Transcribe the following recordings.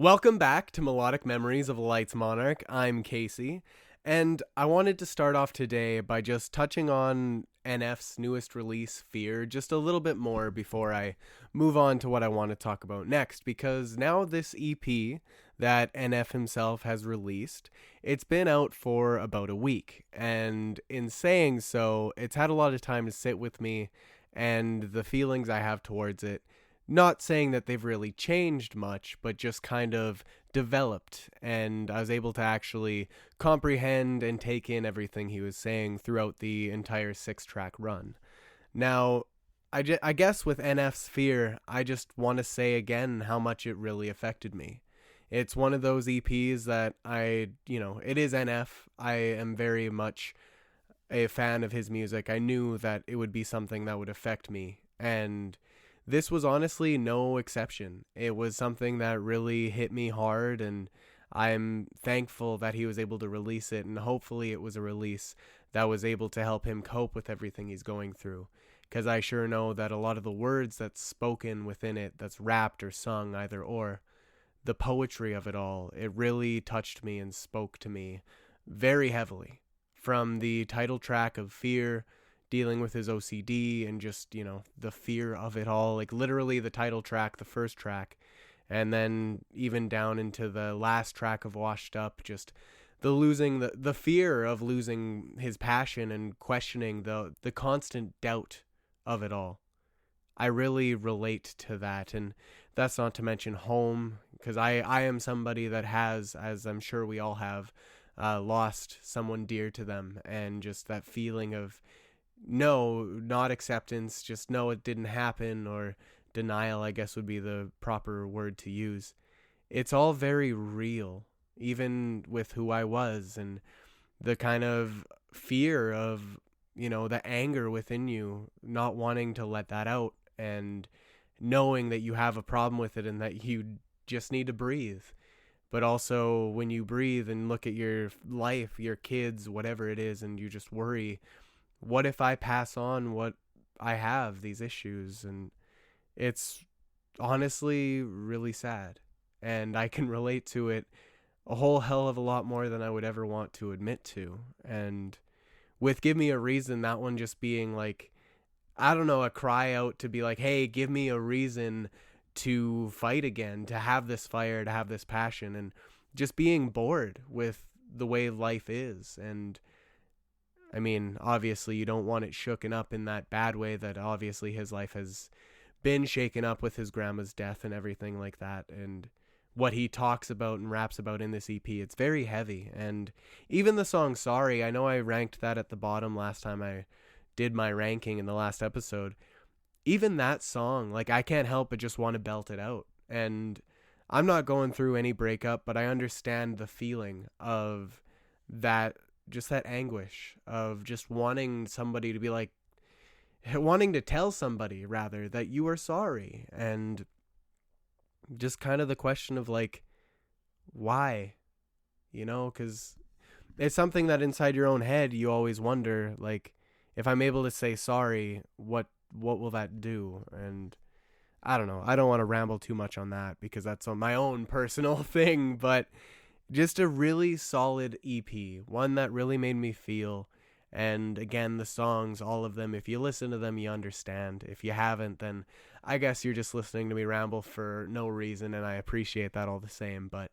Welcome back to Melodic Memories of a Light's Monarch. I'm Casey, and I wanted to start off today by just touching on NF's newest release, Fear, just a little bit more before I move on to what I want to talk about next, because now this EP that NF himself has released, it's been out for about a week, and in saying so, it's had a lot of time to sit with me and the feelings I have towards it. Not saying that they've really changed much, but just kind of developed, and I was able to actually comprehend and take in everything he was saying throughout the entire 6-track run. Now, I guess with NF's Fear, I just want to say again how much it really affected me. It's one of those EPs that it is NF. I am very much a fan of his music. I knew that it would be something that would affect me, and this was honestly no exception. It was something that really hit me hard, and I'm thankful that he was able to release it, and hopefully it was a release that was able to help him cope with everything he's going through. Because I sure know that a lot of the words that's spoken within it, that's rapped or sung, either or, the poetry of it all, it really touched me and spoke to me very heavily. From the title track of Fear, dealing with his OCD and just, the fear of it all, like literally the title track, the first track, and then even down into the last track of Washed Up, just the fear of losing his passion and questioning the constant doubt of it all. I really relate to that, and that's not to mention home, because I am somebody that has, as I'm sure we all have, lost someone dear to them, and just that feeling of no, not acceptance, just no, it didn't happen, or denial, I guess would be the proper word to use. It's all very real, even with who I was, and the kind of fear of, the anger within you, not wanting to let that out, and knowing that you have a problem with it and that you just need to breathe. But also when you breathe and look at your life, your kids, whatever it is, and you just worry, what if I pass on what I have, these issues? And it's honestly really sad. And I can relate to it a whole hell of a lot more than I would ever want to admit to. And with Give Me a Reason, that one just being like, I don't know, a cry out to be like, hey, give me a reason to fight again, to have this fire, to have this passion, and just being bored with the way life is. And I mean, obviously you don't want it shooken up in that bad way that obviously his life has been shaken up with his grandma's death and everything like that. And what he talks about and raps about in this EP, it's very heavy. And even the song Sorry, I know I ranked that at the bottom last time I did my ranking in the last episode. Even that song, like, I can't help but just want to belt it out. And I'm not going through any breakup, but I understand the feeling of that, just that anguish of just wanting somebody to be like, wanting to tell somebody rather that you are sorry, and just kind of the question of like, why, because it's something that inside your own head you always wonder, like, if I'm able to say sorry, what will that do? And I don't know, I don't want to ramble too much on that because that's on my own personal thing, but just a really solid EP, one that really made me feel. And again, the songs, all of them, if you listen to them, you understand. If you haven't, then I guess you're just listening to me ramble for no reason, and I appreciate that all the same. But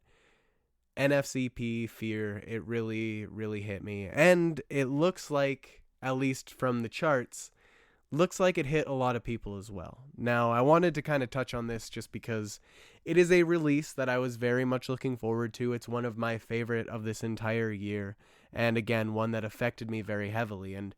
NF's EP, Fear, it really, really hit me. And it looks like, at least from the charts, looks like it hit a lot of people as well. Now, I wanted to kind of touch on this just because it is a release that I was very much looking forward to. It's one of my favorite of this entire year, and again, one that affected me very heavily. And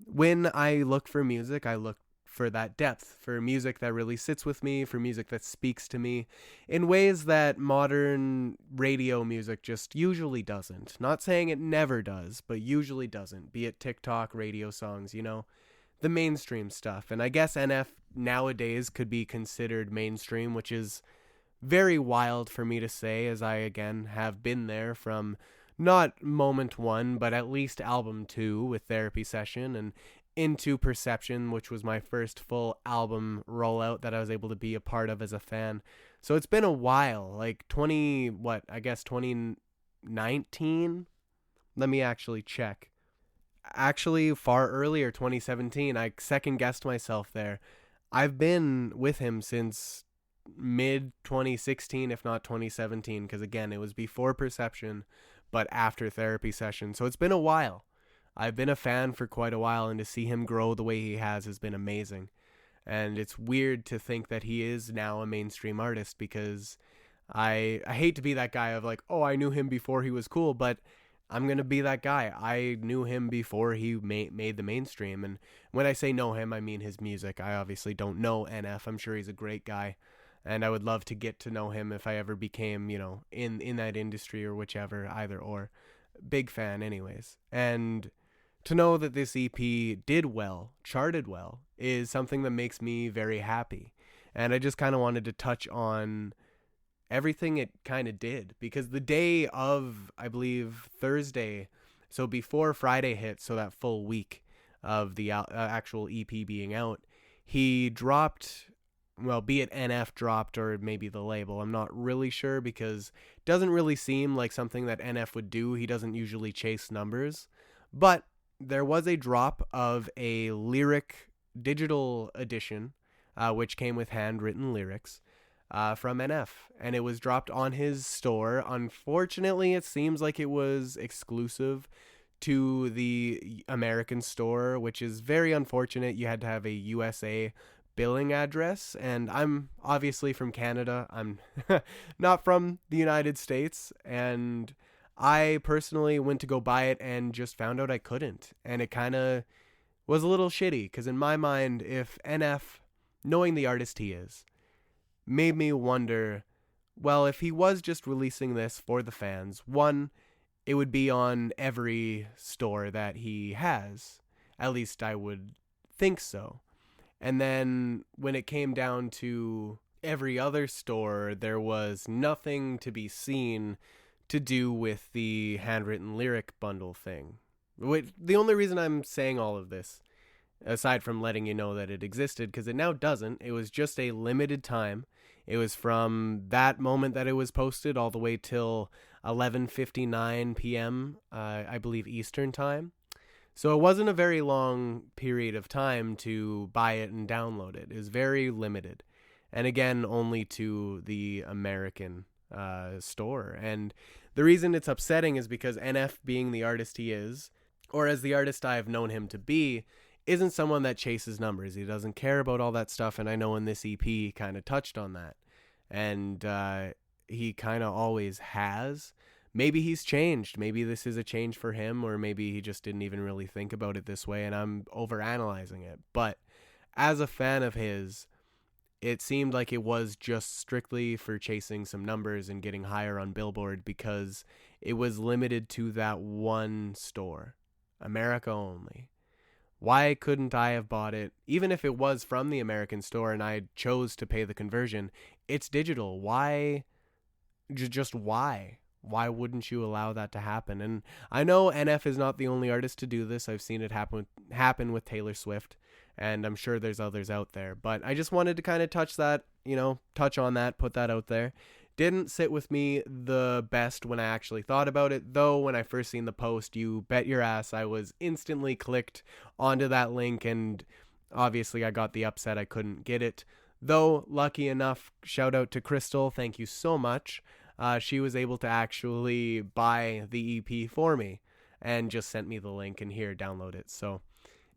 when I look for music, I look for that depth, for music that really sits with me, for music that speaks to me in ways that modern radio music just usually doesn't. Not saying it never does, but usually doesn't, be it TikTok, radio songs, the mainstream stuff. And I guess NF nowadays could be considered mainstream, which is very wild for me to say, as I again have been there from not moment one, but at least album 2 with Therapy Session, and into Perception, which was my first full album rollout that I was able to be a part of as a fan. So it's been a while, like 2019? Let me actually check. Actually, far earlier, 2017. I second guessed myself there. I've been with him since mid 2016, if not 2017, because again, it was before Perception, but after therapy session. So it's been a while. I've been a fan for quite a while, and to see him grow the way he has been amazing. And it's weird to think that he is now a mainstream artist, because I hate to be that guy of like, oh, I knew him before he was cool, but I'm going to be that guy. I knew him before he made the mainstream. And when I say know him, I mean his music. I obviously don't know NF. I'm sure he's a great guy. And I would love to get to know him if I ever became, in that industry or whichever, either or. Big fan anyways. And to know that this EP did well, charted well, is something that makes me very happy. And I just kind of wanted to touch on everything it kind of did, because the day of, I believe, Thursday, so before Friday hit, so that full week of the actual EP being out, he dropped, well, be it NF dropped or maybe the label, I'm not really sure, because it doesn't really seem like something that NF would do. He doesn't usually chase numbers, but there was a drop of a lyric digital edition, which came with handwritten lyrics, from NF, and it was dropped on his store. Unfortunately, it seems like it was exclusive to the American store, which is very unfortunate. You had to have a USA billing address, and I'm obviously from Canada. I'm not from the United States, and I personally went to go buy it and just found out I couldn't, and it kind of was a little shitty, because in my mind, if NF, knowing the artist he is, made me wonder, well, if he was just releasing this for the fans, one, it would be on every store that he has. At least I would think so. And then when it came down to every other store, there was nothing to be seen to do with the handwritten lyric bundle thing. The only reason I'm saying all of this, aside from letting you know that it existed, because it now doesn't, it was just a limited time. It was from that moment that it was posted all the way till 11:59 p.m., I believe, Eastern time. So it wasn't a very long period of time to buy it and download it. It was very limited. And again, only to the American store. And the reason it's upsetting is because NF, being the artist he is, or as the artist I've known him to be, isn't someone that chases numbers. He doesn't care about all that stuff, and I know in this EP kind of touched on that. And he kind of always has. Maybe he's changed. Maybe this is a change for him, or maybe he just didn't even really think about it this way, and I'm overanalyzing it. But as a fan of his, it seemed like it was just strictly for chasing some numbers and getting higher on Billboard, because it was limited to that one store. America only. Why couldn't I have bought it, even if it was from the American store and I chose to pay the conversion? It's digital. Why? Just why? Why wouldn't you allow that to happen? And I know NF is not the only artist to do this. I've seen it happen with Taylor Swift, and I'm sure there's others out there. But I just wanted to kind of touch on that, put that out there. Didn't sit with me the best when I actually thought about it, though. When I first seen the post, you bet your ass I was instantly clicked onto that link, and obviously I got the upset I couldn't get it. Though, lucky enough, shout out to Crystal, thank you so much. She was able to actually buy the EP for me and just sent me the link, and here, download it. So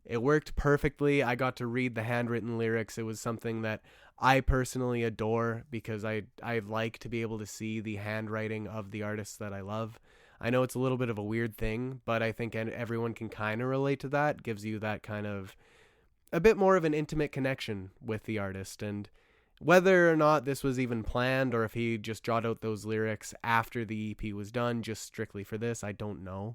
it worked perfectly. I got to read the handwritten lyrics. It was something that I personally adore, because I like to be able to see the handwriting of the artists that I love. I know it's a little bit of a weird thing, but I think everyone can kind of relate to that. It gives you that kind of a bit more of an intimate connection with the artist. And whether or not this was even planned, or if he just jotted out those lyrics after the EP was done just strictly for this, I don't know.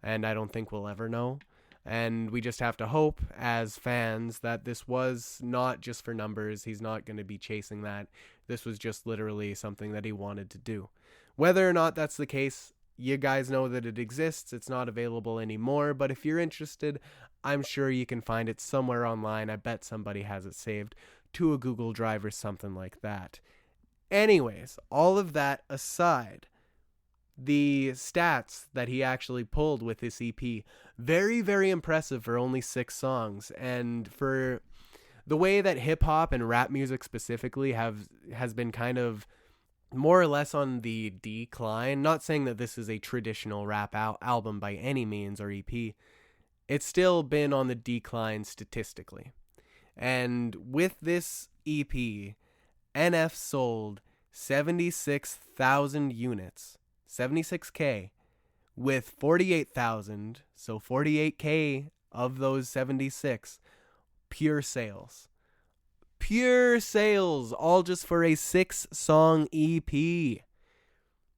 And I don't think we'll ever know. And we just have to hope as fans that this was not just for numbers. He's not going to be chasing that. This was just literally something that he wanted to do. Whether or not that's the case, you guys know that it exists. It's not available anymore. But if you're interested, I'm sure you can find it somewhere online. I bet somebody has it saved to a Google Drive or something like that. Anyways, all of that aside, the stats that he actually pulled with this EP, very, very impressive for only 6 songs. And for the way that hip hop and rap music specifically has been kind of more or less on the decline. Not saying that this is a traditional rap album by any means or EP. It's still been on the decline statistically. And with this EP, NF sold 76,000 units, 76K, with 48,000, so 48K of those 76, pure sales. Pure sales, all just for a 6-song EP.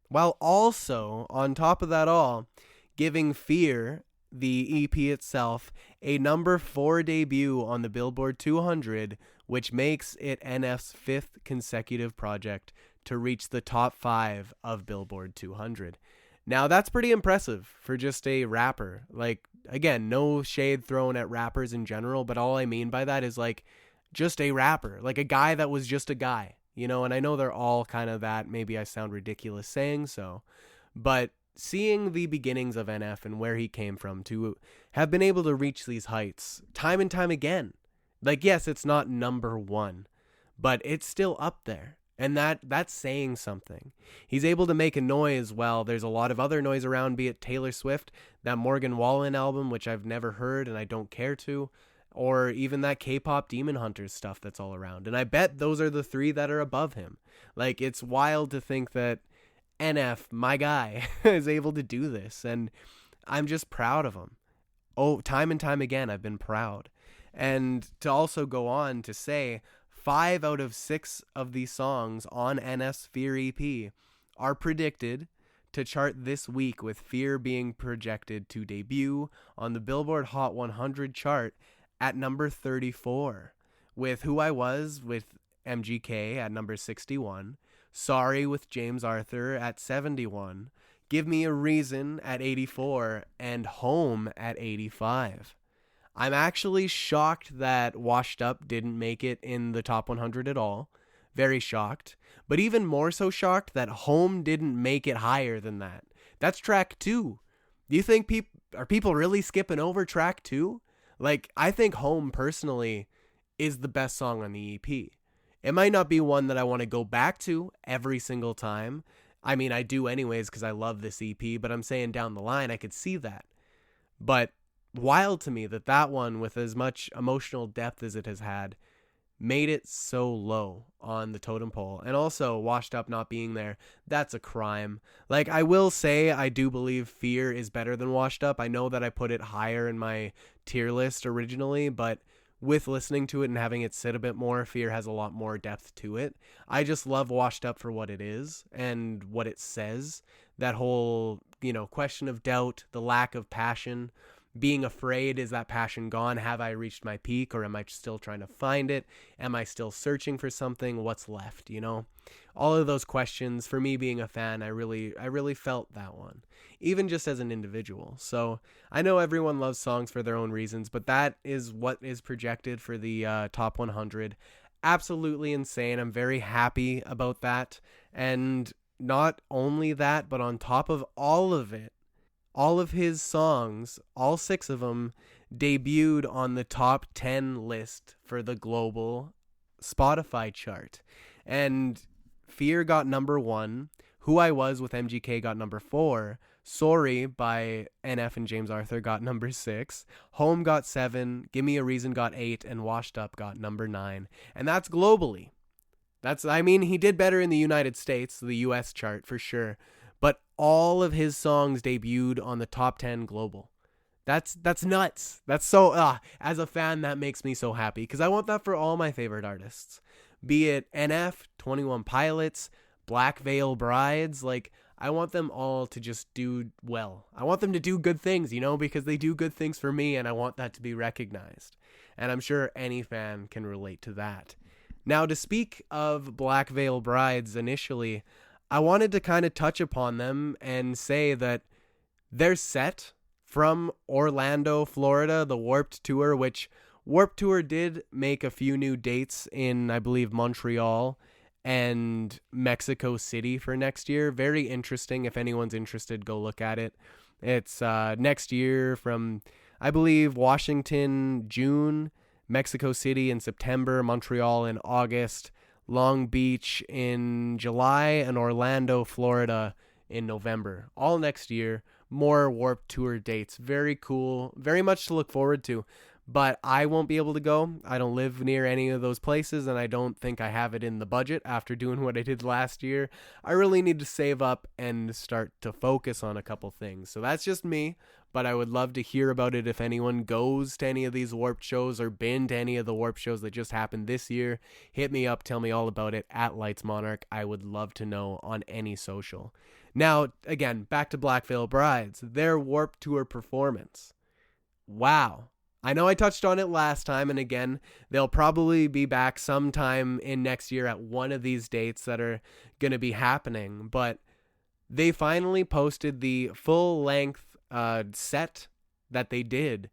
While also, on top of that all, giving Fear, the EP itself, a number 4 debut on the Billboard 200, which makes it NF's 5th consecutive project to reach the top 5 of Billboard 200. Now, that's pretty impressive for just a rapper. Like, again, no shade thrown at rappers in general, but all I mean by that is, like, just a rapper. Like, a guy that was just a guy, you know? And I know they're all kind of that. Maybe I sound ridiculous saying so. But seeing the beginnings of NF and where he came from to have been able to reach these heights time and time again. Like, yes, it's not number 1, but it's still up there. And that's saying something. He's able to make a noise while there's a lot of other noise around, be it Taylor Swift, that Morgan Wallen album, which I've never heard and I don't care to, or even that K-pop Demon Hunters stuff that's all around. And I bet those are the 3 that are above him. Like, it's wild to think that NF, my guy, is able to do this. And I'm just proud of him. Oh, time and time again, I've been proud. And to also go on to say, 5 out of 6 of these songs on NF's Fear EP are predicted to chart this week, with Fear being projected to debut on the Billboard Hot 100 chart at number 34, with Who I Was with MGK at number 61, Sorry with James Arthur at 71, Give Me a Reason at 84, and Home at 85. I'm actually shocked that Washed Up didn't make it in the top 100 at all. Very shocked. But even more so shocked that Home didn't make it higher than that. That's track 2. Do you think are people really skipping over track 2? Like, I think Home personally is the best song on the EP. It might not be one that I want to go back to every single time. I mean, I do anyways because I love this EP, but I'm saying down the line I could see that. But wild to me that one, with as much emotional depth as it has had, made it so low on the totem pole. And also, Washed Up not being there, that's a crime. Like, I will say I do believe Fear is better than Washed Up. I know that I put it higher in my tier list originally, but with listening to it and having it sit a bit more, Fear has a lot more depth to it. I just love Washed Up for what it is and what it says. That whole, question of doubt, the lack of passion, being afraid, is that passion gone? Have I reached my peak, or am I still trying to find it? Am I still searching for something? What's left, All of those questions, for me being a fan, I really felt that one, even just as an individual. So I know everyone loves songs for their own reasons, but that is what is projected for the top 100. Absolutely insane. I'm very happy about that. And not only that, but on top of all of it, all of his songs, all 6 of them, debuted on the top 10 list for the global Spotify chart. And Fear got number 1, Who I Was with MGK got number 4, Sorry by NF and James Arthur got number 6, Home got 7, Give Me a Reason got 8, and Washed Up got number 9. And that's globally. He did better in the United States, the US chart for sure. But all of his songs debuted on the top 10 global. That's nuts. That's so, as a fan, that makes me so happy, because I want that for all my favorite artists. Be it NF, 21 Pilots, Black Veil Brides, like, I want them all to just do well. I want them to do good things, because they do good things for me, and I want that to be recognized. And I'm sure any fan can relate to that. Now, to speak of Black Veil Brides initially, I wanted to kind of touch upon them and say that their set from Orlando, Florida, the Warped Tour, which Warped Tour did make a few new dates in, I believe, Montreal and Mexico City for next year. Very interesting. If anyone's interested, go look at it. It's next year from, I believe, Washington, June, Mexico City in September, Montreal in August, Long Beach in July, and Orlando, Florida in November. All next year. More Warped Tour dates. Very cool. Very much to look forward to. But I won't be able to go. I don't live near any of those places, and I don't think I have it in the budget after doing what I did last year. I really need to save up and start to focus on a couple things. So that's just me, but I would love to hear about it if anyone goes to any of these Warped shows or been to any of the Warped shows that just happened this year. Hit me up, tell me all about it at Lights Monarch. I would love to know on any social. Now, again, back to Black Veil Brides. Their Warped Tour performance. Wow. I know I touched on it last time, and again, they'll probably be back sometime in next year at one of these dates that are going to be happening, but they finally posted the full-length set that they did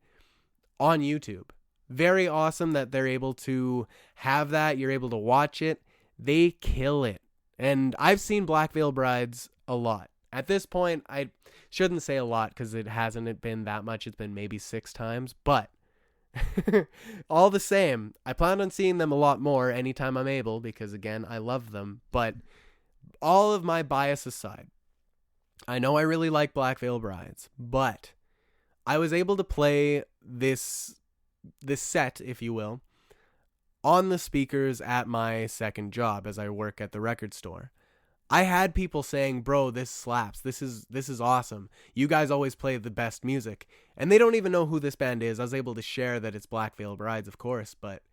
on YouTube. Very awesome that they're able to have that. You're able to watch it. They kill it. And I've seen Black Veil Brides a lot. At this point, I shouldn't say a lot because it hasn't been that much. It's been maybe 6 times, but all the same, I plan on seeing them a lot more anytime I'm able because, again, I love them. But all of my bias aside, I know I really like Black Veil Brides, but I was able to play this set, if you will, on the speakers at my second job as I work at the record store. I had people saying, bro, this slaps. This is awesome. You guys always play the best music. And they don't even know who this band is. I was able to share that it's Black Veil Brides, of course, but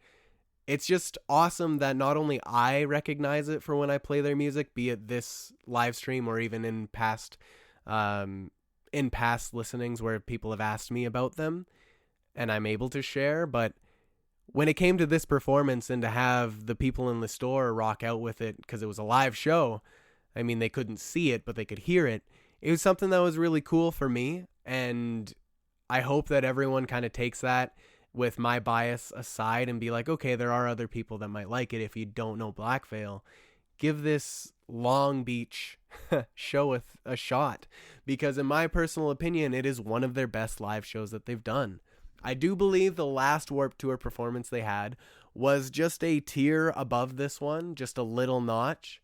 it's just awesome that not only I recognize it for when I play their music, be it this live stream or even in past listenings where people have asked me about them and I'm able to share, but when it came to this performance and to have the people in the store rock out with it because it was a live show, I mean, they couldn't see it, but they could hear it. It was something that was really cool for me, and I hope that everyone kind of takes that with my bias aside and be like, okay, there are other people that might like it. If you don't know Black Veil, give this Long Beach show a shot, because in my personal opinion, it is one of their best live shows that they've done. I do believe the last Warped Tour performance they had was just a tier above this one, just a little notch.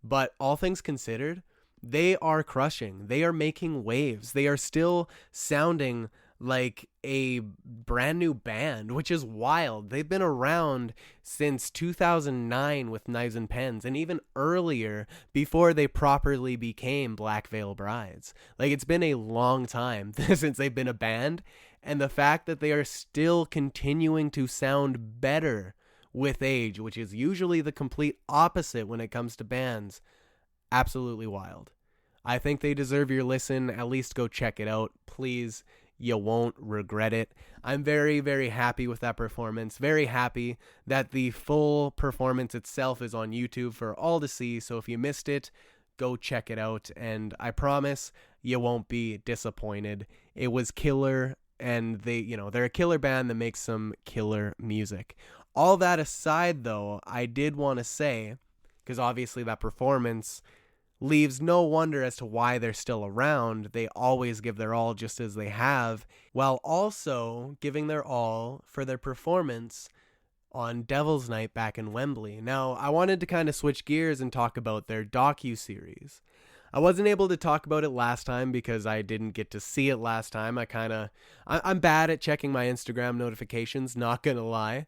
But all things considered, they are crushing. They are making waves. They are still sounding like a brand new band, which is wild. They've been around since 2009 with Knives and Pens, and even earlier before they properly became Black Veil Brides. Like, it's been a long time since they've been a band, and the fact that they are still continuing to sound better with age, which is usually the complete opposite when it comes to bands, absolutely wild. I think they deserve your listen. At least go check it out, please. You won't regret it. I'm very, very happy with that performance. Very happy that the full performance itself is on YouTube for all to see. So if you missed it, go check it out. And I promise you won't be disappointed. It was killer. And they're a killer band that makes some killer music. All that aside, though, I did want to say, because obviously that performance leaves no wonder as to why they're still around. They always give their all just as they have, while also giving their all for their performance on Devil's Night back in Wembley. Now, I wanted to kind of switch gears and talk about their docuseries. I wasn't able to talk about it last time because I didn't get to see it last time. I'm bad at checking my Instagram notifications, not gonna lie.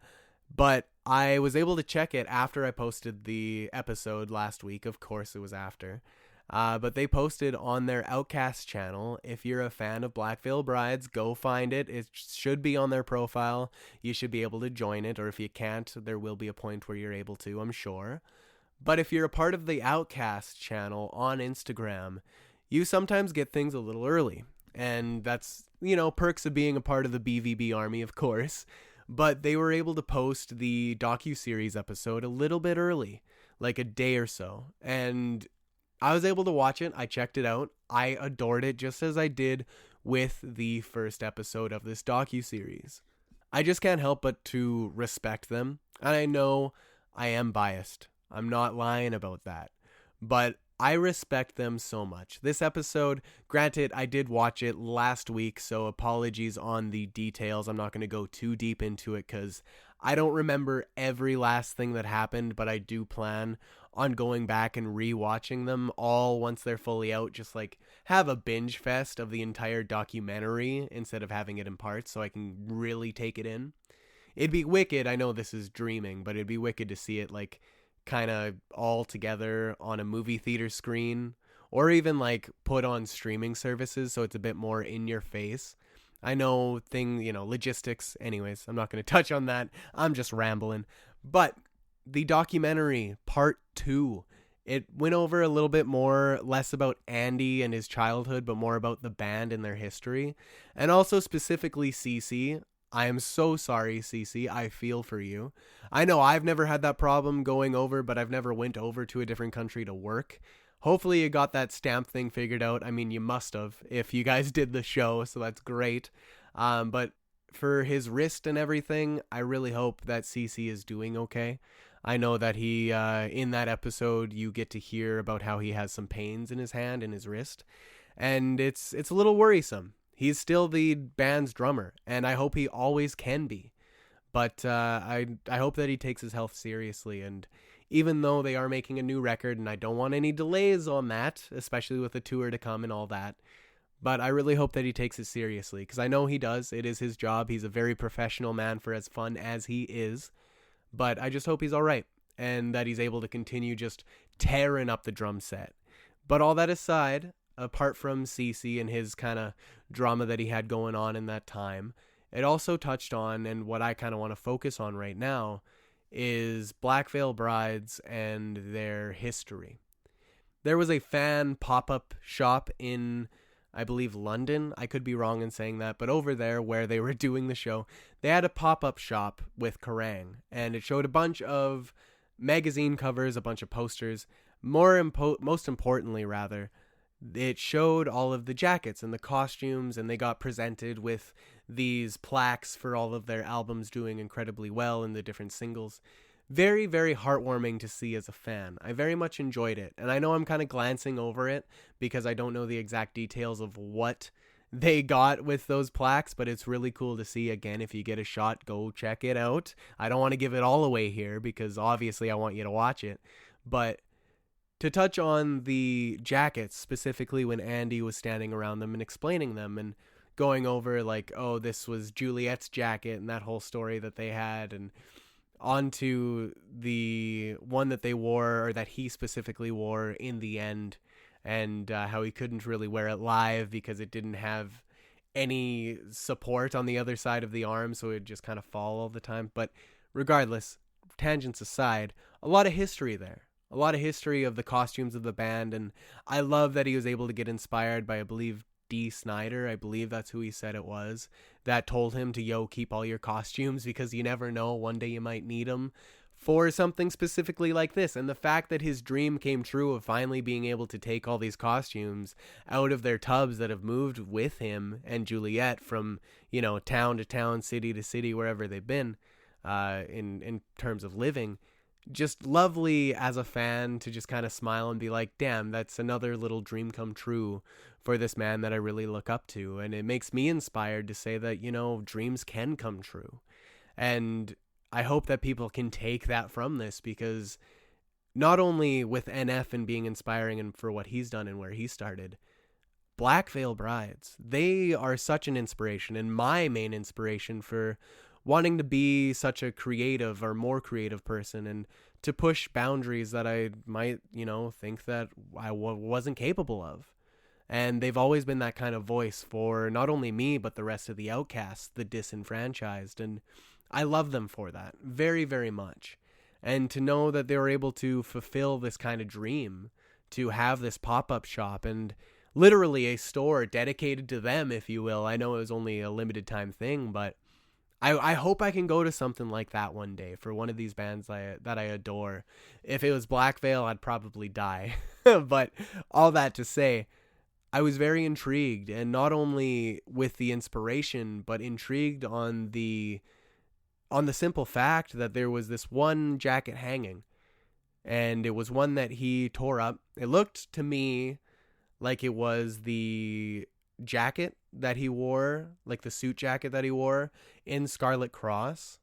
But I was able to check it after I posted the episode last week. Of course, it was after. But they posted on their Outcast channel. If you're a fan of Black Veil Brides, go find it. It should be on their profile. You should be able to join it. Or if you can't, there will be a point where you're able to, I'm sure. But if you're a part of the Outcast channel on Instagram, you sometimes get things a little early. And that's, perks of being a part of the BVB army, of course. But they were able to post the docuseries episode a little bit early, like a day or so. And I was able to watch it. I checked it out. I adored it just as I did with the first episode of this docuseries. I just can't help but to respect them. And I know I am biased. I'm not lying about that. But I respect them so much. This episode, granted, I did watch it last week, so apologies on the details. I'm not going to go too deep into it because I don't remember every last thing that happened, but I do plan on going back and rewatching them all once they're fully out. Just like have a binge fest of the entire documentary instead of having it in parts so I can really take it in. It'd be wicked. I know this is dreaming, but it'd be wicked to see it like kind of all together on a movie theater screen or even like put on streaming services so it's a bit more in your face. I know logistics. Anyways, I'm not going to touch on that. I'm just rambling. But the documentary part 2, it went over a little bit more, less about Andy and his childhood, but more about the band and their history. And also specifically Cece. I am so sorry, Cece. I feel for you. I know I've never had that problem going over, but I've never went over to a different country to work. Hopefully you got that stamp thing figured out. I mean, you must have if you guys did the show, so that's great. But for his wrist and everything, I really hope that Cece is doing okay. I know that he, in that episode, you get to hear about how he has some pains in his hand and his wrist. And it's a little worrisome. He's still the band's drummer, and I hope he always can be. But I hope that he takes his health seriously. And even though they are making a new record, and I don't want any delays on that, especially with the tour to come and all that, but I really hope that he takes it seriously, because I know he does. It is his job. He's a very professional man for as fun as he is. But I just hope he's all right, and that he's able to continue just tearing up the drum set. But all that aside, apart from Cece and his kind of drama that he had going on in that time, it also touched on, and what I kind of want to focus on right now, is Black Veil Brides and their history. There was a fan pop-up shop in, I believe, London. I could be wrong in saying that, but over there where they were doing the show, they had a pop-up shop with Kerrang, and it showed a bunch of magazine covers, a bunch of posters. Most importantly, it showed all of the jackets and the costumes, and they got presented with these plaques for all of their albums doing incredibly well in the different singles. Very, very heartwarming to see as a fan. I very much enjoyed it, and I know I'm kind of glancing over it because I don't know the exact details of what they got with those plaques, but it's really cool to see. Again, if you get a shot, go check it out. I don't want to give it all away here because obviously I want you to watch it, but to touch on the jackets, specifically when Andy was standing around them and explaining them and going over like, oh, this was Juliet's jacket and that whole story that they had, and onto the one that they wore, or that he specifically wore in the end, and how he couldn't really wear it live because it didn't have any support on the other side of the arm, so it would just kind of fall all the time. But regardless, tangents aside, a lot of history there. A lot of history of the costumes of the band, and I love that he was able to get inspired by, I believe, D. Snyder, I believe that's who he said it was, that told him to, keep all your costumes because you never know, one day you might need them for something specifically like this. And the fact that his dream came true of finally being able to take all these costumes out of their tubs that have moved with him and Juliet from, town to town, city to city, wherever they've been, in terms of living. Just lovely as a fan to just kind of smile and be like, damn, that's another little dream come true for this man that I really look up to. And it makes me inspired to say that, dreams can come true. And I hope that people can take that from this, because not only with NF and being inspiring and for what he's done and where he started, Black Veil Brides, they are such an inspiration, and my main inspiration for wanting to be such a creative or more creative person, and to push boundaries that I might, think that I wasn't capable of. And they've always been that kind of voice for not only me, but the rest of the outcasts, the disenfranchised. And I love them for that very, very much. And to know that they were able to fulfill this kind of dream, to have this pop-up shop and literally a store dedicated to them, if you will. I know it was only a limited time thing, but I hope I can go to something like that one day for one of these bands that I adore. If it was Black Veil, I'd probably die. But all that to say, I was very intrigued, and not only with the inspiration, but intrigued on the simple fact that there was this one jacket hanging. and it was one that he tore up. It looked to me like it was the jacket that he wore, like the suit jacket that he wore in Scarlet Cross,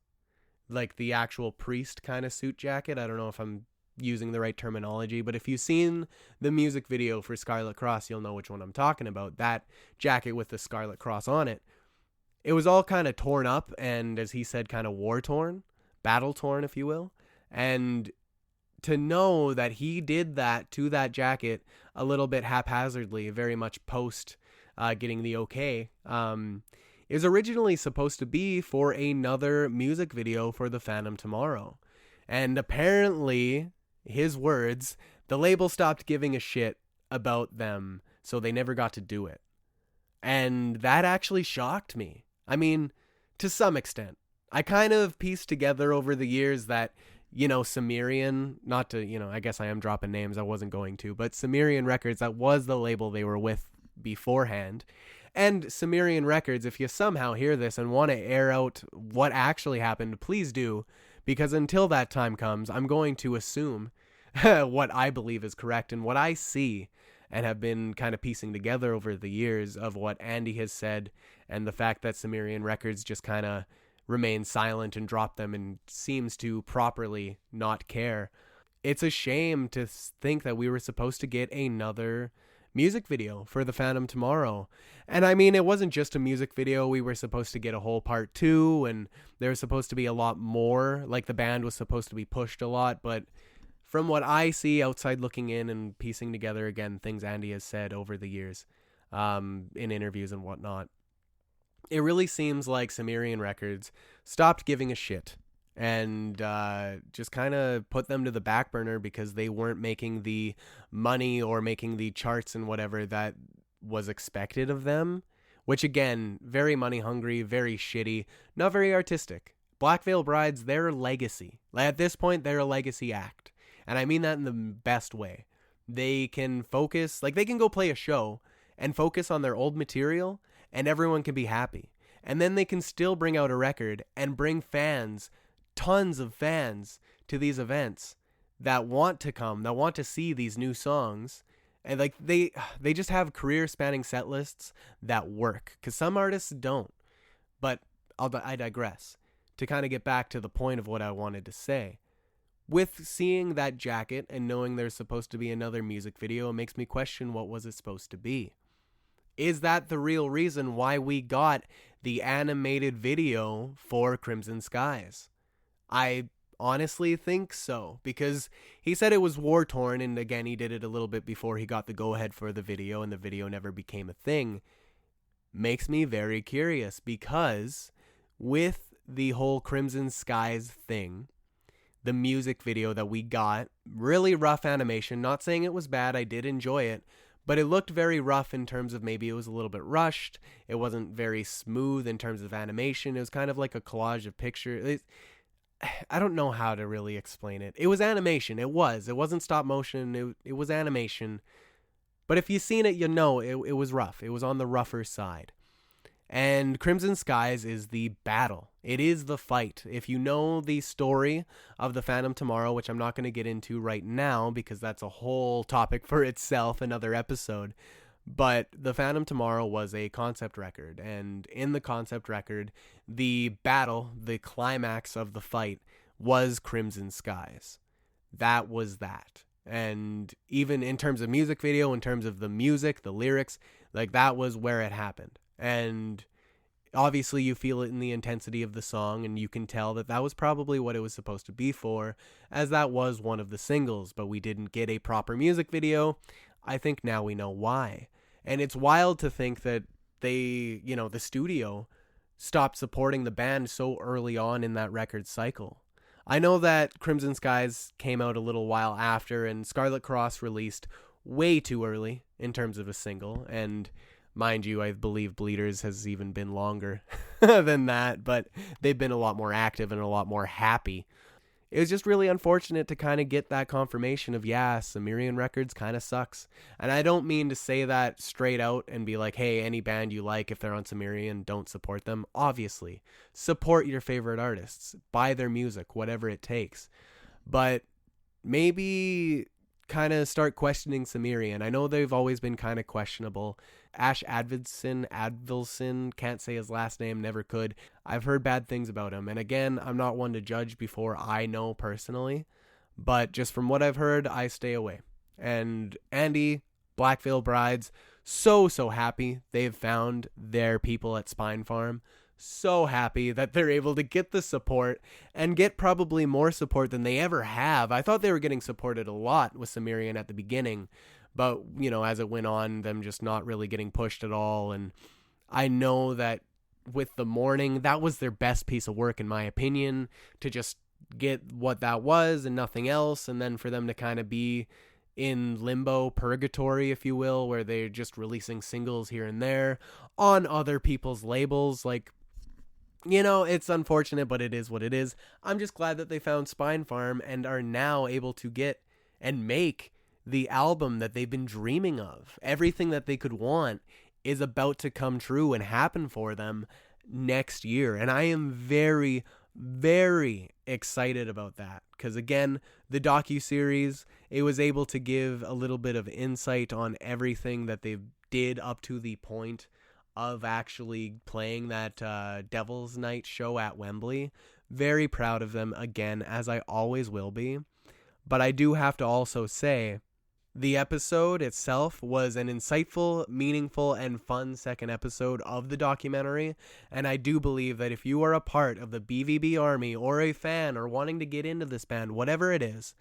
like the actual priest kind of suit jacket. I don't know if I'm using the right terminology, but if you've seen the music video for Scarlet Cross, you'll know which one I'm talking about. That jacket with the Scarlet Cross on it. It was all kind of torn up and, as he said, kind of war torn, battle torn, if you will. And to know that he did that to that jacket a little bit haphazardly, very much post getting the okay, is originally supposed to be for another music video for The Phantom Tomorrow. And apparently, his words, the label stopped giving a shit about them, so they never got to do it. And that actually shocked me. I mean, to some extent. I kind of pieced together over the years that, Sumerian, not to, I guess I am dropping names, I wasn't going to, but Sumerian Records, that was the label they were with beforehand. And Sumerian Records, if you somehow hear this and want to air out what actually happened, please do, because until that time comes, I'm going to assume what I believe is correct and what I see and have been kind of piecing together over the years of what Andy has said, and the fact that Sumerian Records just kind of remains silent and dropped them and seems to properly not care. It's a shame to think that we were supposed to get another music video for The Phantom Tomorrow. And I mean, it wasn't just a music video. We were supposed to get a whole part 2, and there was supposed to be a lot more. Like, the band was supposed to be pushed a lot, but from what I see outside looking in and piecing together, again, things Andy has said over the years in interviews and whatnot, it really seems like Sumerian Records stopped giving a shit and just kind of put them to the back burner because they weren't making the money or making the charts and whatever that was expected of them, which, again, very money hungry, very shitty, not very artistic. Black Veil Brides, they're a legacy. At this point, they're a legacy act. And I mean that in the best way. They can focus, they can go play a show and focus on their old material, and everyone can be happy. And then they can still bring out a record and bring fans, tons of fans, to these events that want to come, that want to see these new songs. And they just have career spanning set lists that work, because some artists don't. But I digress. To kind of get back to the point of what I wanted to say, with seeing that jacket and knowing there's supposed to be another music video, it makes me question, what was it supposed to be? Is that the real reason why we got the animated video for Crimson Skies? I honestly think so, because he said it was war-torn, and again, he did it a little bit before he got the go-ahead for the video, and the video never became a thing. Makes me very curious, because with the whole Crimson Skies thing, the music video that we got, really rough animation, not saying it was bad, I did enjoy it, but it looked very rough in terms of maybe it was a little bit rushed, it wasn't very smooth in terms of animation, it was kind of like a collage of pictures. I don't know how to really explain it. It was animation, it wasn't stop motion, it was animation, but if you've seen it, you know it was rough, it was on the rougher side. And Crimson Skies is the battle. It is the fight. If you know the story of The Phantom Tomorrow, which I'm not going to get into right now because that's a whole topic for itself, another episode. But The Phantom Tomorrow was a concept record. And in the concept record, the battle, the climax of the fight was Crimson Skies. That was that. And even in terms of music video, in terms of the music, the lyrics, that was where it happened. And obviously you feel it in the intensity of the song, and you can tell that was probably what it was supposed to be for, as that was one of the singles, but we didn't get a proper music video. I think now we know why. And it's wild to think that they, the studio stopped supporting the band so early on in that record cycle. I know that Crimson Skies came out a little while after, and Scarlet Cross released way too early in terms of a single, and mind you, I believe Bleeders has even been longer than that, but they've been a lot more active and a lot more happy. It was just really unfortunate to kind of get that confirmation of, yeah, Sumerian Records kind of sucks. And I don't mean to say that straight out and be like, hey, any band you like, if they're on Sumerian, don't support them. Obviously, support your favorite artists, buy their music, whatever it takes. But maybe kind of start questioning Sumerian. I know they've always been kind of questionable. Ash Advilson, can't say his last name, never could. I've heard bad things about him. And again, I'm not one to judge before I know personally, but just from what I've heard, I stay away. And Andy, Black Veil Brides, so happy they've found their people at Spine Farm. So happy that they're able to get the support and get probably more support than they ever have. I thought they were getting supported a lot with Sumerian at the beginning, but, you know, as it went on, them just not really getting pushed at all. And I know that with the morning, that was their best piece of work, in my opinion, to just get what that was and nothing else. And then for them to kind of be in limbo, purgatory, if you will, where they're just releasing singles here and there on other people's labels. Like, you know, it's unfortunate, but it is what it is. I'm just glad that they found Spine Farm and are now able to get and make the album that they've been dreaming of. Everything that they could want is about to come true and happen for them next year. And I am very, very excited about that. Because again, the docuseries, it was able to give a little bit of insight on everything that they did up to the point of actually playing that Devil's Night show at Wembley. Very proud of them again, as I always will be. But I do have to also say, the episode itself was an insightful, meaningful, and fun second episode of the documentary, and I do believe that if you are a part of the BVB Army or a fan or wanting to get into this band, whatever it is,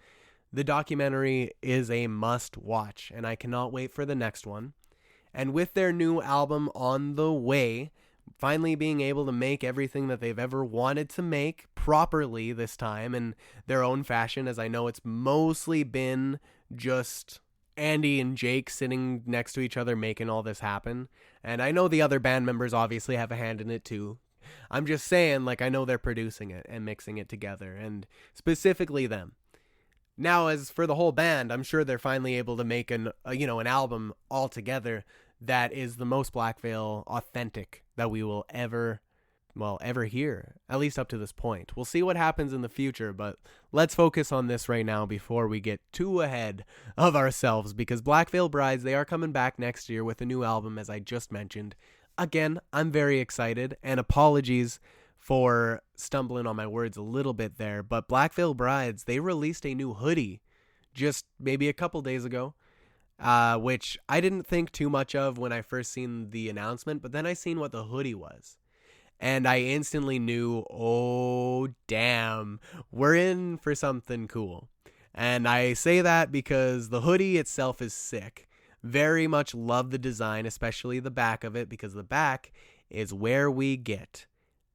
the documentary is a must-watch, and I cannot wait for the next one. And with their new album on the way, finally being able to make everything that they've ever wanted to make properly this time in their own fashion, as I know it's mostly been just Andy and Jake sitting next to each other making all this happen. And I know the other band members obviously have a hand in it too. I'm just saying, like, I know they're producing it and mixing it together, and specifically them. Now, as for the whole band, I'm sure they're finally able to make an album all together that is the most Black Veil authentic that we will ever hear, at least up to this point. We'll see what happens in the future, but let's focus on this right now before we get too ahead of ourselves, because Black Veil Brides, they are coming back next year with a new album, as I just mentioned. Again, I'm very excited, and apologies for stumbling on my words a little bit there, but Black Veil Brides, they released a new hoodie just maybe a couple days ago, which I didn't think too much of when I first seen the announcement, but then I seen what the hoodie was. And I instantly knew, oh, damn, we're in for something cool. And I say that because the hoodie itself is sick. Very much love the design, especially the back of it, because the back is where we get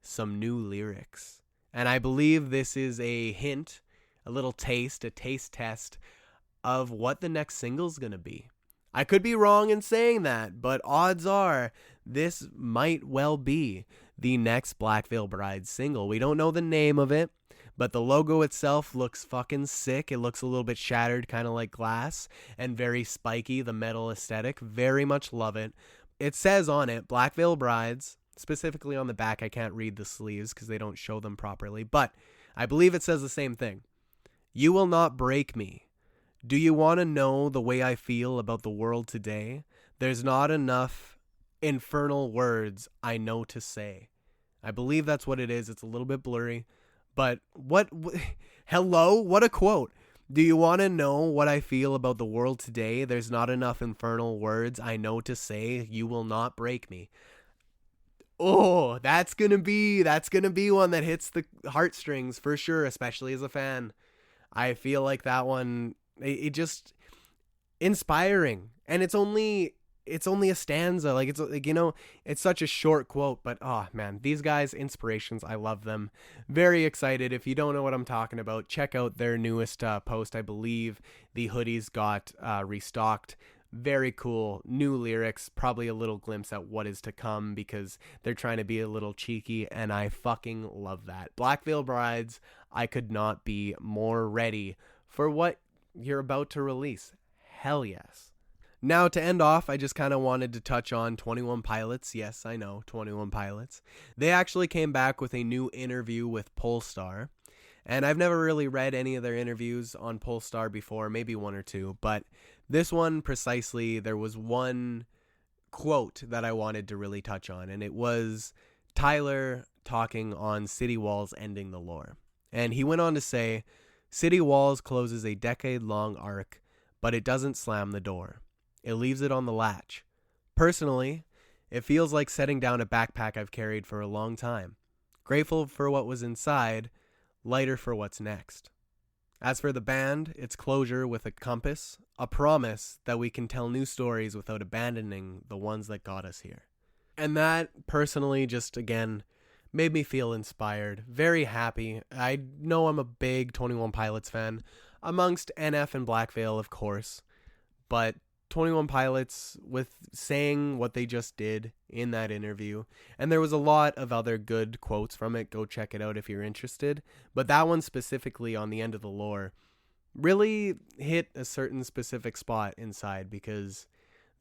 some new lyrics. And I believe this is a hint, a little taste, a taste test of what the next single's going to be. I could be wrong in saying that, but odds are this might well be the next Black Veil Bride single. We don't know the name of it, but the logo itself looks fucking sick. It looks a little bit shattered, kind of like glass, and very spiky, the metal aesthetic. Very much love it. It says on it, Black Veil Brides, specifically on the back. I can't read the sleeves because they don't show them properly, but I believe it says the same thing. You will not break me. Do you want to know the way I feel about the world today? There's not enough infernal words I know to say. I believe that's what it is. It's a little bit blurry, but hello, what a quote. Do you want to know what I feel about the world today? There's not enough infernal words I know to say. You will not break me. Oh, that's gonna be one that hits the heartstrings for sure, especially as a fan. I feel like that one, it just inspiring, and it's only a stanza. Like, it's like, it's such a short quote, but oh man, these guys, inspirations. I love them. Very excited. If you don't know what I'm talking about, check out their newest post. I believe the hoodies got restocked. Very cool. New lyrics, probably a little glimpse at what is to come, because they're trying to be a little cheeky, and I fucking love that. Black Veil Brides, I could not be more ready for what you're about to release. Hell yes. Now, to end off, I just kind of wanted to touch on 21 Pilots. Yes, I know, 21 Pilots. They actually came back with a new interview with Polestar. And I've never really read any of their interviews on Polestar before, maybe one or two, but this one precisely, there was one quote that I wanted to really touch on, and it was Tyler talking on City Walls ending the lore. And he went on to say, City Walls closes a decade-long arc, but it doesn't slam the door. It leaves it on the latch. Personally, it feels like setting down a backpack I've carried for a long time. Grateful for what was inside, lighter for what's next. As for the band, it's closure with a compass, a promise that we can tell new stories without abandoning the ones that got us here. And that personally just, again, made me feel inspired, very happy. I know I'm a big 21 Pilots fan, amongst NF and Black Veil, of course, but 21 Pilots, with saying what they just did in that interview, and there was a lot of other good quotes from it, go check it out if you're interested, but that one specifically on the end of the lore really hit a certain specific spot inside, because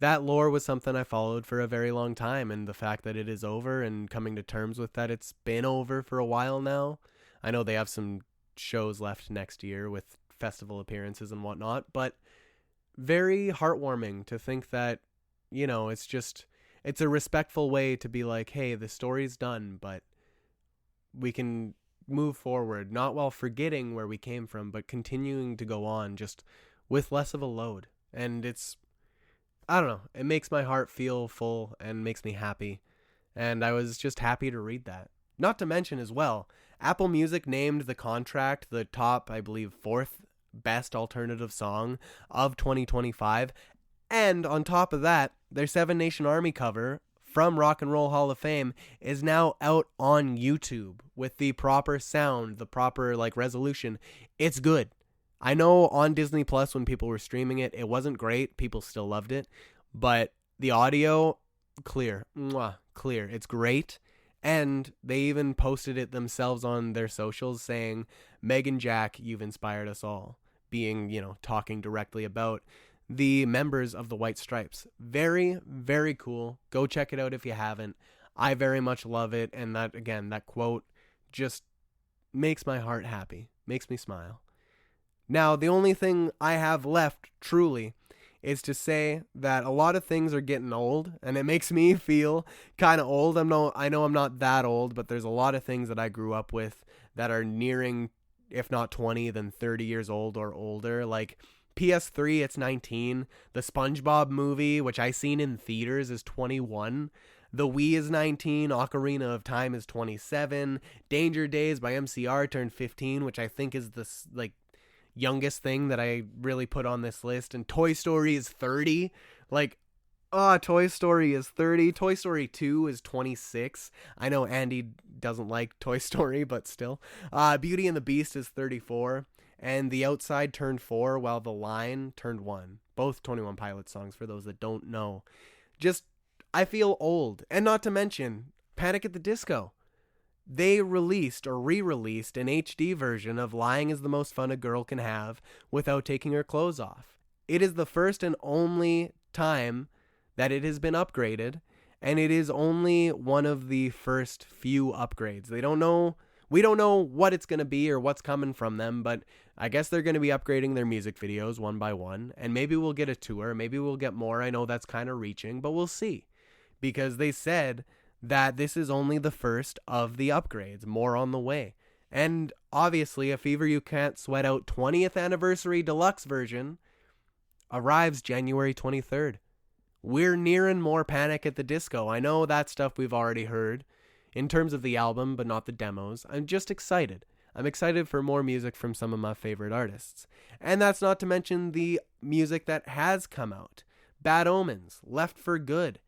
that lore was something I followed for a very long time, and the fact that it is over and coming to terms with that it's been over for a while now. I know they have some shows left next year with festival appearances and whatnot, but very heartwarming to think that, it's a respectful way to be like, hey, the story's done, but we can move forward, not while forgetting where we came from, but continuing to go on just with less of a load. And I don't know, it makes my heart feel full and makes me happy. And I was just happy to read that. Not to mention as well, Apple Music named The Contract the top, I believe, 4th best alternative song of 2025, and on top of that, their Seven Nation Army cover from Rock and Roll Hall of Fame is now out on YouTube with the proper sound, the proper resolution. It's good. I know on Disney Plus when people were streaming it, it wasn't great. People still loved it, but the audio, clear, clear. It's great. And they even posted it themselves on their socials saying, Meg and Jack, you've inspired us all. Being, talking directly about the members of the White Stripes. Very, very cool. Go check it out if you haven't. I very much love it. And that, again, that quote just makes my heart happy. Makes me smile. Now, the only thing I have left, truly, is to say that a lot of things are getting old, and it makes me feel kind of old. I know I'm not that old, but there's a lot of things that I grew up with that are nearing, if not 20, then 30 years old or older. Like PS3, it's 19. The SpongeBob movie, which I seen in theaters, is 21. The Wii is 19. Ocarina of Time is 27. Danger Days by MCR turned 15, which I think is the youngest thing that I really put on this list. And Toy Story is 30. Toy Story is 30. Toy Story 2 is 26. I know Andy doesn't like Toy Story, but still. Beauty and the Beast is 34. And The Outside turned 4, while The Line turned 1. Both 21 Pilots songs, for those that don't know. Just, I feel old. And not to mention, Panic at the Disco. They released or re-released an HD version of Lying is the Most Fun a Girl Can Have Without Taking Her Clothes Off. It is the first and only time that it has been upgraded, and it is only one of the first few upgrades. We don't know what it's going to be or what's coming from them, but I guess they're going to be upgrading their music videos one by one, and maybe we'll get a tour, maybe we'll get more. I know that's kind of reaching, but we'll see, because they said that this is only the first of the upgrades, more on the way. And obviously, a Fever You Can't Sweat Out 20th Anniversary Deluxe version arrives January 23rd. We're nearing more Panic at the Disco. I know that stuff we've already heard in terms of the album, but not the demos. I'm just excited. I'm excited for more music from some of my favorite artists. And that's not to mention the music that has come out. Bad Omens, Left for Good,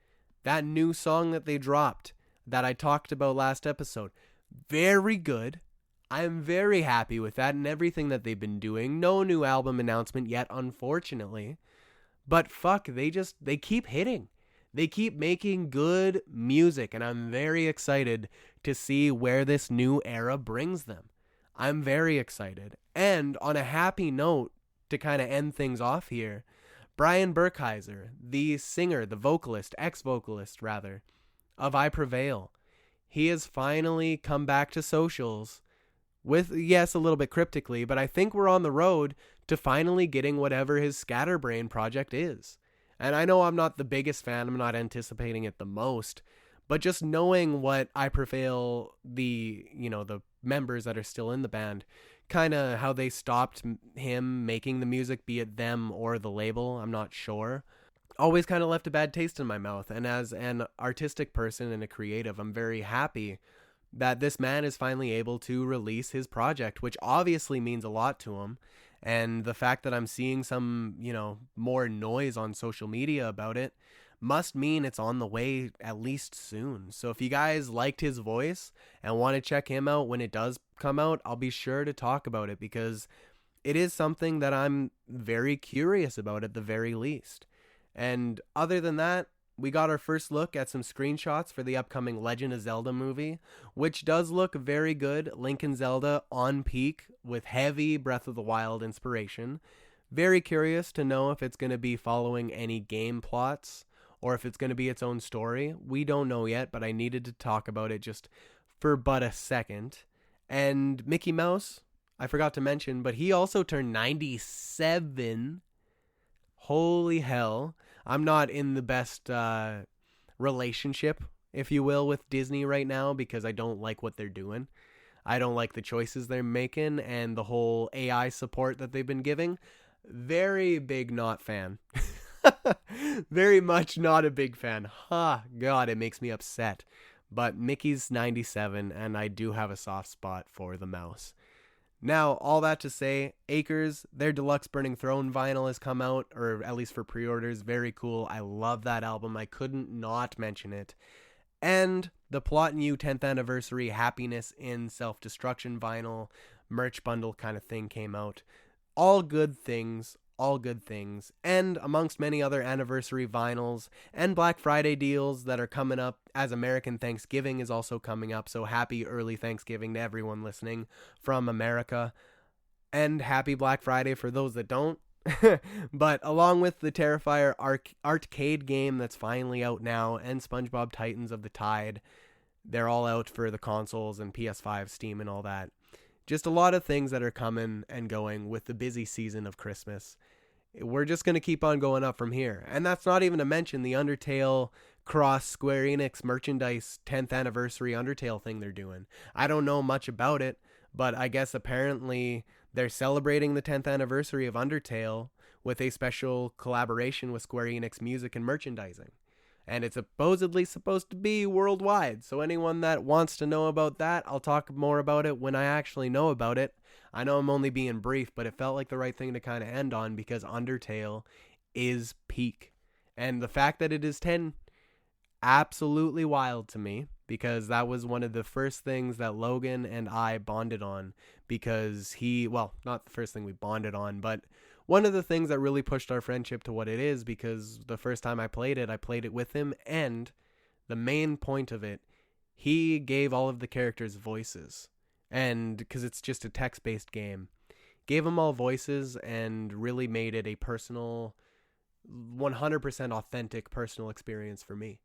that new song that they dropped that I talked about last episode. Very good. I'm very happy with that and everything that they've been doing. No new album announcement yet, unfortunately. But fuck, they keep hitting. They keep making good music, and I'm very excited to see where this new era brings them. I'm very excited. And on a happy note, to kind of end things off here, Brian Burkheiser, the singer, the vocalist, ex-vocalist rather, of I Prevail, he has finally come back to socials with, yes, a little bit cryptically, but I think we're on the road to finally getting whatever his Scatterbrain project is. And I know I'm not the biggest fan, I'm not anticipating it the most, but just knowing what I prevail, the members that are still in the band, kind of how they stopped him making the music, be it them or the label, I'm not sure, always kind of left a bad taste in my mouth. And as an artistic person and a creative, I'm very happy that this man is finally able to release his project, which obviously means a lot to him. And the fact that I'm seeing some, more noise on social media about it must mean it's on the way at least soon. So if you guys liked his voice and want to check him out when it does come out, I'll be sure to talk about it because it is something that I'm very curious about at the very least. And other than that, we got our first look at some screenshots for the upcoming Legend of Zelda movie, which does look very good. Link and Zelda on peak with heavy Breath of the Wild inspiration. Very curious to know if it's going to be following any game plots or if it's going to be its own story. We don't know yet, but I needed to talk about it just for but a second. And Mickey Mouse, I forgot to mention, but he also turned 97. Holy hell. I'm not in the best relationship, if you will, with Disney right now because I don't like what they're doing. I don't like the choices they're making and the whole AI support that they've been giving. Very big not fan. Very much not a big fan. God, it makes me upset. But Mickey's 97 and I do have a soft spot for the mouse. Now, all that to say, Acres, their Deluxe Burning Throne vinyl has come out, or at least for pre-orders. Very cool. I love that album. I couldn't not mention it. And the Plot and You 10th Anniversary Happiness in Self-Destruction vinyl merch bundle kind of thing came out. All good things. All good things. And amongst many other anniversary vinyls and Black Friday deals that are coming up as American Thanksgiving is also coming up. So happy early Thanksgiving to everyone listening from America. And happy Black Friday for those that don't. But along with the Terrifier arcade game that's finally out now and SpongeBob Titans of the Tide, they're all out for the consoles and PS5, Steam and all that. Just a lot of things that are coming and going with the busy season of Christmas. We're just going to keep on going up from here. And that's not even to mention the Undertale cross Square Enix merchandise 10th anniversary Undertale thing they're doing. I don't know much about it, but I guess apparently they're celebrating the 10th anniversary of Undertale with a special collaboration with Square Enix Music and Merchandising. And it's supposedly supposed to be worldwide. So anyone that wants to know about that, I'll talk more about it when I actually know about it. I know I'm only being brief, but it felt like the right thing to kind of end on because Undertale is peak. And the fact that it is 10, absolutely wild to me because that was one of the first things that Logan and I bonded on because not the first thing we bonded on, but one of the things that really pushed our friendship to what it is because the first time I played it with him, and the main point of it, he gave all of the characters voices. And because it's just a text-based game, gave them all voices and really made it a personal, 100% authentic personal experience for me.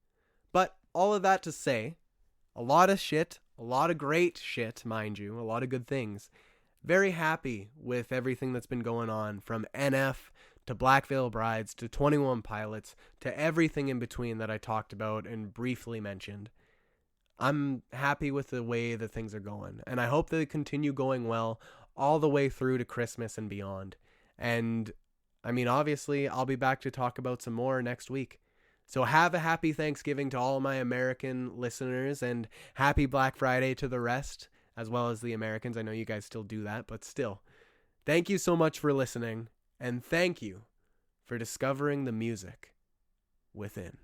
But all of that to say, a lot of shit, a lot of great shit, mind you, a lot of good things. Very happy with everything that's been going on from NF to Black Veil Brides to 21 Pilots to everything in between that I talked about and briefly mentioned. I'm happy with the way that things are going, and I hope they continue going well all the way through to Christmas and beyond. And I mean, obviously, I'll be back to talk about some more next week. So have a happy Thanksgiving to all my American listeners and happy Black Friday to the rest, as well as the Americans. I know you guys still do that, but still. Thank you so much for listening, and thank you for discovering the music within.